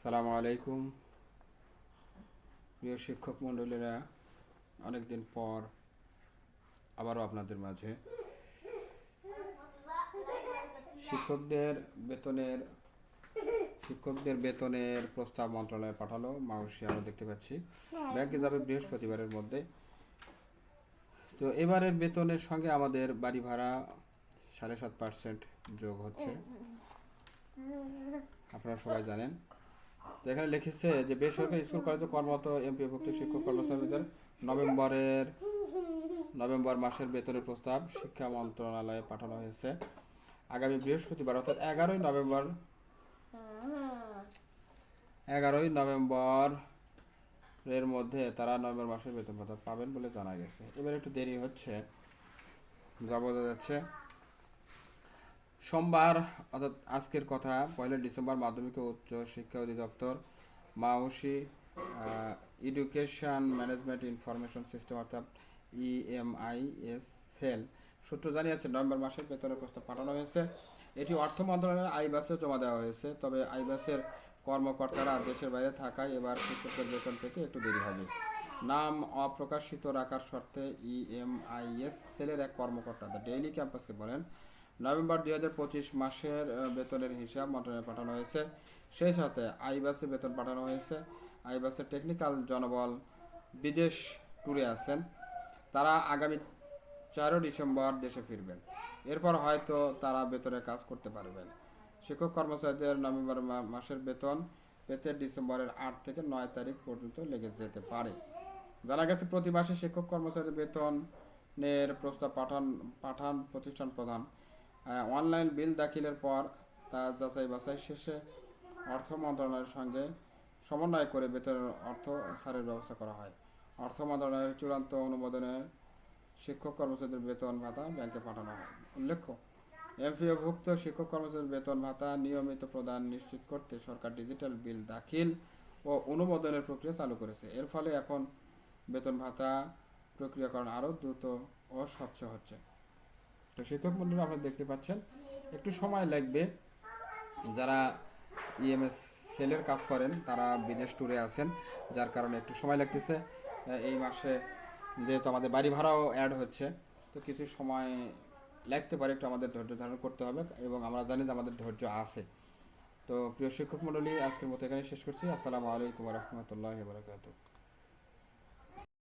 সালামু আলাইকুম প্রিয় শিক্ষক মণ্ডলীরা, অনেকদিন পর আবারও আপনাদের মাঝে শিক্ষকদের বেতনের প্রস্তাব মন্ত্রণালয়ে পাঠালো। মাউসি আমরা দেখতে পাচ্ছি ব্যাংকে যাবে বৃহস্পতিবারের মধ্যে। তো এবারের বেতনের সঙ্গে আমাদের বাড়ি ভাড়া 7.5% যোগ হচ্ছে, আপনারা সবাই জানেন। তো এখানে লিখেছে যে বেসরকারি স্কুল কলেজে কর্মরত এমপিওভুক্ত শিক্ষক কর্মচারীদের নভেম্বর মাসের বেতনের প্রস্তাব শিক্ষা মন্ত্রণালয়ে পাঠানো হয়েছে। আগামী বৃহস্পতিবার অর্থাৎ 11ই নভেম্বর এর মধ্যে তারা নভেম্বর মাসের বেতন ভাতা পাবেন বলে জানা গেছে। এবার একটু দেরি হচ্ছে, যা বোঝা যাচ্ছে। সোমবার অর্থাৎ আজকের কথা 1 ডিসেম্বর মাধ্যমিক ও উচ্চ শিক্ষা অধিদপ্তর মাউসি এডুকেশন ম্যানেজমেন্ট ইনফরমেশন সিস্টেম অর্থাৎ ইএমআইএস সেল সূত্র জানিয়েছে নভেম্বর মাসের বেতনের প্রস্তাব পাঠানো হয়েছে। এটি অর্থ মন্ত্রণালয়ের আইবাসে জমা দেওয়া হয়েছে। তবে আইবাসের কর্মকর্তারা দেশের বাইরে থাকায় এবার শিক্ষকদের বেতন পেতে একটু দেরি হবে। নাম অপ্রকাশিত রাখার শর্তে ইএমআইএস সেলের এক কর্মকর্তা দ্য ডেইলি ক্যাম্পাসকে বলেন, নভেম্বর 2025 মাসের বেতনের হিসাব মন্ত্রণালয়ে পাঠানো হয়েছে। সেই সাথে আইবাসে বেতন পাঠানো হয়েছে। আইবাসের টেকনিক্যাল জনবল বিদেশ ট্যুরে আছেন, তারা আগামী 4 ডিসেম্বর দেশে ফিরবেন। এরপর হয়তো তারা বেতনের কাজ করতে পারবেন। শিক্ষক কর্মচারীদের নভেম্বর মাসের বেতন পেতে ডিসেম্বরের 8 থেকে 9 তারিখ পর্যন্ত লেগে যেতে পারে। জানা গেছে প্রতি মাসে শিক্ষক কর্মচারীদের বেতনের প্রস্তাব পাঠান প্রতিষ্ঠান প্রধান। অনলাইন বিল দাখিলের পর তা যাচাই বাছাই শেষে অর্থ মন্ত্রণালয়ের সঙ্গে সমন্বয় করে বেতনের অর্থ ছাড়ের ব্যবস্থা করা হয়। অর্থ মন্ত্রণালয়ের চূড়ান্ত অনুমোদনে শিক্ষক কর্মচারীদের বেতন ভাতা ব্যাংকে পাঠানো হয়। উল্লেখ্য, এমপিওভুক্ত শিক্ষক কর্মচারীদের বেতন ভাতা নিয়মিত প্রদান নিশ্চিত করতে সরকার ডিজিটাল বিল দাখিল ও অনুমোদনের প্রক্রিয়া চালু করেছে। এর ফলে এখন বেতন ভাতা প্রক্রিয়াকরণ আরও দ্রুত ও স্বচ্ছ হচ্ছে। তো শিক্ষক মন্ডলী আপনারা দেখতে পাচ্ছেন একটু সময় লাগবে। যারা ইএমএস সেলের কাজ করেন তারা বিদেশ ট্যুরে আছেন, যার কারণে একটু সময় লাগতেছে। এই মাসে যেহেতু আমাদের বাড়ি ভাড়াও অ্যাড হচ্ছে, তো কিছু সময় লাগতে পারে, একটু আমাদের ধৈর্য ধারণ করতে হবে এবং আমরা জানি যে আমাদের ধৈর্য আছে। তো প্রিয় শিক্ষক মণ্ডলী, আজকের মতো এখানে শেষ করছি। আসসালামু আলাইকুম ওয়া রাহমাতুল্লাহি ওয়া বারাকাতুহু।